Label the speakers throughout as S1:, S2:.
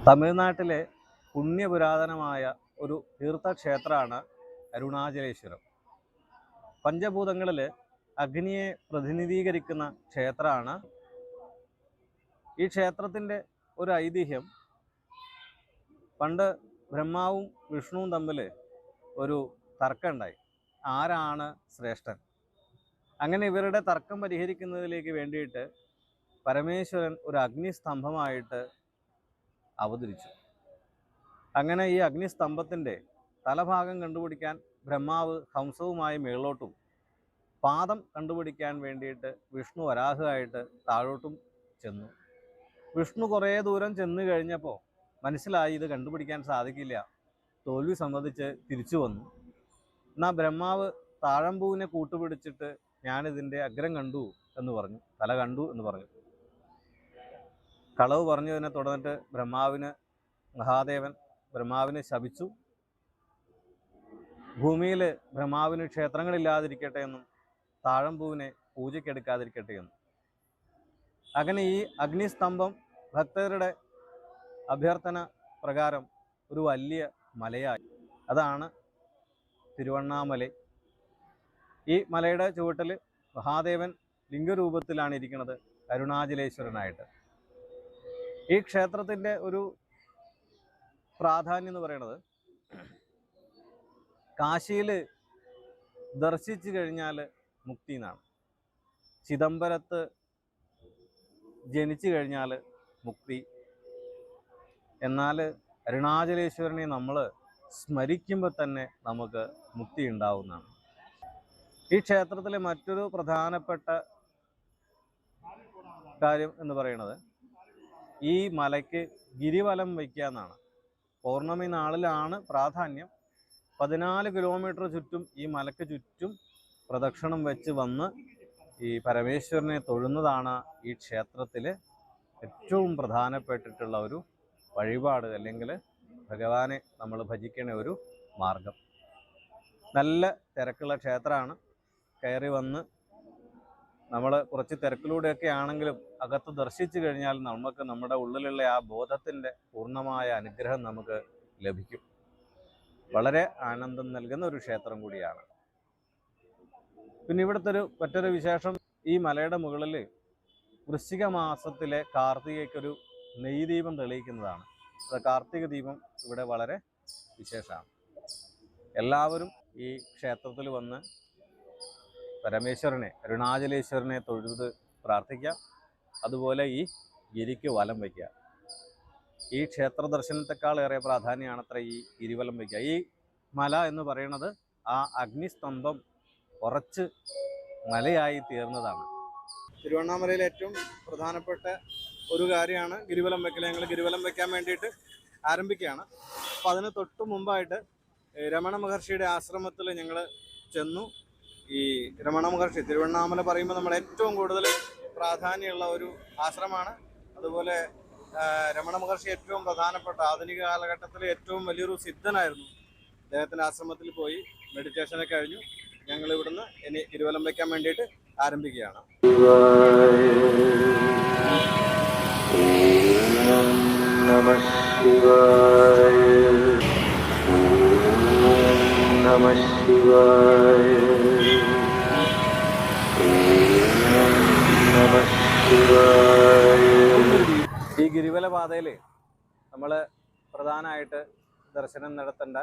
S1: തമിഴ്നാട്ടിലെ പുണ്യപുരാതനമായ ഒരു തീർത്ഥക്ഷേത്രമാണ് അരുണാചലേശ്വരം. പഞ്ചഭൂതങ്ങളിൽ അഗ്നിയെ പ്രതിനിധീകരിക്കുന്ന ക്ഷേത്രമാണ്. ഈ ക്ഷേത്രത്തിൻ്റെ ഒരു ഐതിഹ്യം, പണ്ട് ബ്രഹ്മാവും വിഷ്ണുവും തമ്മിൽ ഒരു തർക്കമുണ്ടായി, ആരാണ് ശ്രേഷ്ഠൻ. അങ്ങനെ ഇവരുടെ തർക്കം പരിഹരിക്കുന്നതിലേക്ക് വേണ്ടിയിട്ട് പരമേശ്വരൻ ഒരു അഗ്നിസ്തംഭമായിട്ട് അവതരിച്ചു. അങ്ങനെ ഈ അഗ്നിസ്തംഭത്തിൻ്റെ തലഭാഗം കണ്ടുപിടിക്കാൻ ബ്രഹ്മാവ് ഹംസവുമായി മേളോട്ടും, പാദം കണ്ടുപിടിക്കാൻ വേണ്ടിയിട്ട് വിഷ്ണു വരാഹമായിട്ട് താഴോട്ടും ചെന്നു. വിഷ്ണു കുറേ ദൂരം ചെന്ന് കഴിഞ്ഞപ്പോൾ മനസ്സിലായി ഇത് കണ്ടുപിടിക്കാൻ സാധിക്കില്ല, തോൽവി സമ്മതിച്ച് തിരിച്ചു വന്നു. എന്നാൽ ബ്രഹ്മാവ് താഴമ്പൂവിനെ കൂട്ടുപിടിച്ചിട്ട് ഞാനിതിൻ്റെ അഗ്രം കണ്ടു എന്ന് പറഞ്ഞു, തല കണ്ടു എന്ന് പറഞ്ഞു. കളവ് പറഞ്ഞതിനെ തുടർന്നിട്ട് മഹാദേവൻ ബ്രഹ്മാവിനെ ശപിച്ചു. ഭൂമിയിൽ ബ്രഹ്മാവിന് ക്ഷേത്രങ്ങളില്ലാതിരിക്കട്ടെ എന്നും താഴമ്പൂവിനെ പൂജയ്ക്കെടുക്കാതിരിക്കട്ടെ എന്നും. അങ്ങനെ ഈ അഗ്നിസ്തംഭം ഭക്തരുടെ അഭ്യർത്ഥന പ്രകാരം ഒരു വലിയ മലയായി. അതാണ് തിരുവണ്ണാമല. ഈ മലയുടെ ചുവട്ടിൽ മഹാദേവൻ ലിംഗരൂപത്തിലാണ് ഇരിക്കുന്നത്, അരുണാചലേശ്വരനായിട്ട്. ഈ ക്ഷേത്രത്തിൻ്റെ ഒരു പ്രാധാന്യം എന്ന് പറയുന്നത്, കാശിയിൽ ദർശിച്ചു കഴിഞ്ഞാൽ മുക്തി എന്നാണ്. ചിദംബരത്ത് ജനിച്ചു കഴിഞ്ഞാൽ മുക്തി. എന്നാൽ അരുണാചലേശ്വരനെ നമ്മൾ സ്മരിക്കുമ്പോൾ തന്നെ നമുക്ക് മുക്തി ഉണ്ടാവുന്നതാണ്. ഈ ക്ഷേത്രത്തിലെ മറ്റൊരു പ്രധാനപ്പെട്ട കാര്യം എന്ന് പറയുന്നത്, ഈ മലയ്ക്ക് ഗിരിവലം വയ്ക്കുക എന്നാണ്. പൗർണമി നാളിലാണ് പ്രാധാന്യം. 14 കിലോമീറ്റർ ചുറ്റും ഈ മലയ്ക്ക് ചുറ്റും പ്രദക്ഷിണം വെച്ച് വന്ന് ഈ പരമേശ്വരനെ തൊഴുന്നതാണ് ഈ ക്ഷേത്രത്തിൽ ഏറ്റവും പ്രധാനപ്പെട്ടിട്ടുള്ള ഒരു വഴിപാട്, അല്ലെങ്കിൽ ഭഗവാനെ നമ്മൾ ഭജിക്കണ ഒരു മാർഗം. നല്ല തിരക്കുള്ള ക്ഷേത്രമാണ്. കയറി വന്ന് നമ്മൾ കുറച്ച് തിരക്കിലൂടെയൊക്കെ ആണെങ്കിലും അകത്ത് ദർശിച്ചു കഴിഞ്ഞാൽ നമുക്ക് നമ്മുടെ ഉള്ളിലുള്ള ആ ബോധത്തിൻ്റെ പൂർണ്ണമായ അനുഗ്രഹം നമുക്ക് ലഭിക്കും. വളരെ ആനന്ദം നൽകുന്ന ഒരു ക്ഷേത്രം കൂടിയാണ്. പിന്നെ ഇവിടുത്തെ മറ്റൊരു വിശേഷം, ഈ മലയുടെ മുകളിൽ വൃശ്ചിക മാസത്തിലെ കാർത്തികയ്ക്കൊരു നെയ്ദീപം തെളിയിക്കുന്നതാണ്. കാർത്തിക ദീപം ഇവിടെ വളരെ വിശേഷമാണ്. എല്ലാവരും ഈ ക്ഷേത്രത്തിൽ വന്ന് പരമേശ്വരനെ, അരുണാചലേശ്വരനെ തൊഴുത് പ്രാർത്ഥിക്കാം. അതുപോലെ ഈ ഗിരിക്ക് വലം വയ്ക്കുക. ഈ ക്ഷേത്ര ദർശനത്തെക്കാളേറെ പ്രാധാന്യമാണത്ര ഈ ഗിരിവലം വയ്ക്കുക. ഈ മല എന്ന് പറയുന്നത് ആ അഗ്നിസ്തംഭം ഉറച്ച് മലയായി തീർന്നതാണ്. തിരുവണ്ണാമലയിലെ ഏറ്റവും പ്രധാനപ്പെട്ട ഒരു കാര്യമാണ് ഗിരിവലം വയ്ക്കൽ. ഞങ്ങൾ ഗിരിവലം വയ്ക്കാൻ വേണ്ടിയിട്ട് ആരംഭിക്കുകയാണ്. അപ്പോൾ അതിന് തൊട്ട് മുമ്പായിട്ട് രമണ മഹർഷിയുടെ ആശ്രമത്തിൽ ഞങ്ങൾ ചെന്നു. ഈ രമണ മഹർഷി, തിരുവണ്ണാമല പറയുമ്പോൾ നമ്മൾ ഏറ്റവും കൂടുതൽ പ്രാധാന്യമുള്ള ഒരു ആശ്രമമാണ്. അതുപോലെ രമണ മഹർഷി ഏറ്റവും പ്രധാനപ്പെട്ട ആധുനിക കാലഘട്ടത്തിൽ ഏറ്റവും വലിയൊരു സിദ്ധനായിരുന്നു. അദ്ദേഹത്തിൻ്റെ ആശ്രമത്തിൽ പോയി മെഡിറ്റേഷനൊക്കെ കഴിഞ്ഞു. ഞങ്ങൾ ഇവിടുന്ന് ഇനി ഗിരിവലം വയ്ക്കാൻ വേണ്ടിയിട്ട് ആരംഭിക്കുകയാണ്. നമഃ ശിവായ, നമഃ ശിവായ, നമഃ ശിവായ. ഈ ഗിരിവല പാതയിൽ നമ്മൾ പ്രധാനമായിട്ട് ദർശനം നടത്തേണ്ട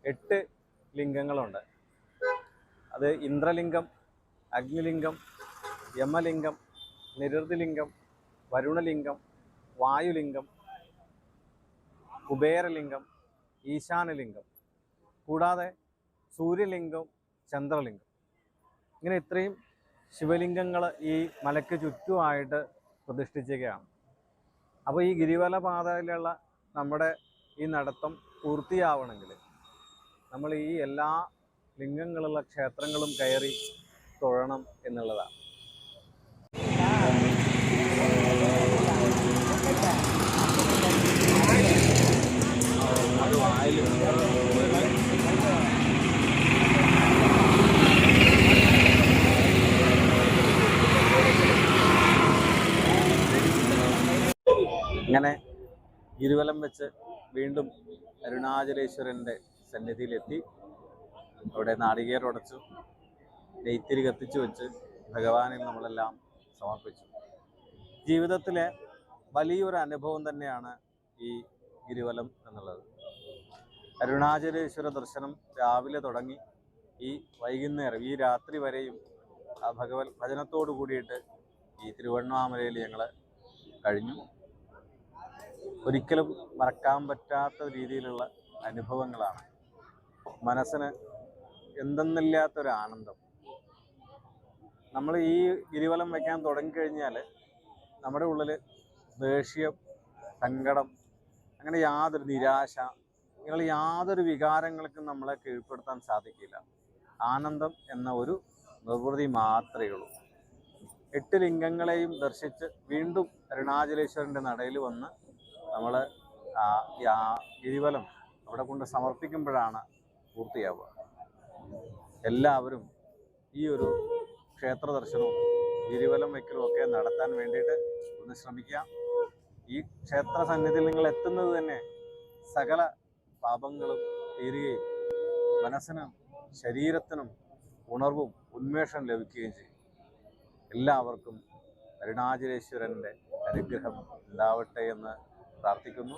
S1: 8 ലിംഗങ്ങളുണ്ട്. അത് ഇന്ദ്രലിംഗം, അഗ്നിലിംഗം, യമലിംഗം, നിരുതിലിംഗം, വരുണലിംഗം, വായുലിംഗം, കുബേരലിംഗം, ഈശാനലിംഗം, കൂടാതെ സൂര്യലിംഗം, ചന്ദ്രലിംഗം. ഇങ്ങനെ ഇത്രയും ശിവലിംഗങ്ങൾ ഈ മലയ്ക്ക് ചുറ്റുമായിട്ട് പ്രതിഷ്ഠിക്കുകയാണ്. അപ്പോൾ ഈ ഗിരിവല പാതയിലുള്ള നമ്മുടെ ഈ നടത്തം പൂർത്തിയാവണമെങ്കിൽ നമ്മൾ ഈ എല്ലാ ലിംഗങ്ങളുള്ള ക്ഷേത്രങ്ങളും കയറി തൊഴണം എന്നുള്ളതാണ്. ഇങ്ങനെ ഗിരിവലം വെച്ച് വീണ്ടും അരുണാചലേശ്വരൻ്റെ സന്നിധിയിലെത്തി. അവിടെ നാളികേരമുടച്ചു, നെയ്ത്തിരി കത്തിച്ചു വെച്ച് ഭഗവാനിൽ നമ്മളെല്ലാം സമർപ്പിച്ചു. ജീവിതത്തിലെ വലിയൊരു അനുഭവം തന്നെയാണ് ഈ ഗിരിവലം എന്നുള്ളത്. അരുണാചലേശ്വര ദർശനം രാവിലെ തുടങ്ങി ഈ വൈകുന്നേരം, ഈ രാത്രി വരെയും ആ ഭഗവത് ഭജനത്തോടു കൂടിയിട്ട് ഈ തിരുവണ്ണാമലയിൽ ഞങ്ങൾ കഴിഞ്ഞു. ഒരിക്കലും മറക്കാൻ പറ്റാത്ത രീതിയിലുള്ള അനുഭവങ്ങളാണ്. മനസ്സിന് എന്തെന്നില്ലാത്തൊരു ആനന്ദം. നമ്മൾ ഈ ഗിരിവലം വയ്ക്കാൻ തുടങ്ങിക്കഴിഞ്ഞാൽ നമ്മുടെ ഉള്ളിൽ ദേഷ്യം, സങ്കടം, അങ്ങനെ യാതൊരു നിരാശ, ഇങ്ങനെ യാതൊരു വികാരങ്ങൾക്കും നമ്മളെ കീഴ്പ്പെടുത്താൻ സാധിക്കില്ല. ആനന്ദം എന്ന ഒരു നിർവൃതി മാത്രമേ ഉള്ളൂ. 8 ലിംഗങ്ങളെയും ദർശിച്ച് വീണ്ടും അരുണാചലേശ്വരൻ്റെ നടയിൽ വന്ന് നമ്മൾ ഗിരിവലം അവിടെ കൊണ്ട് സമർപ്പിക്കുമ്പോഴാണ് പൂർത്തിയാവുക. എല്ലാവരും ഈ ഒരു ക്ഷേത്ര ദർശനവും ഗിരിവലം വയ്ക്കലും ഒക്കെ നടത്താൻ വേണ്ടിയിട്ട് ഒന്ന് ശ്രമിക്കുക. ഈ ക്ഷേത്ര സന്നിധിയിൽ നിങ്ങൾ എത്തുന്നത് തന്നെ സകല പാപങ്ങളും തീരുകയും മനസ്സിനും ശരീരത്തിനും ഉണർവും ഉന്മേഷം ലഭിക്കുകയും ചെയ്യും. എല്ലാവർക്കും അരുണാചലേശ്വരൻ്റെ അനുഗ്രഹം ഉണ്ടാവട്ടെ എന്ന് പ്രാർത്ഥിക്കുന്നു.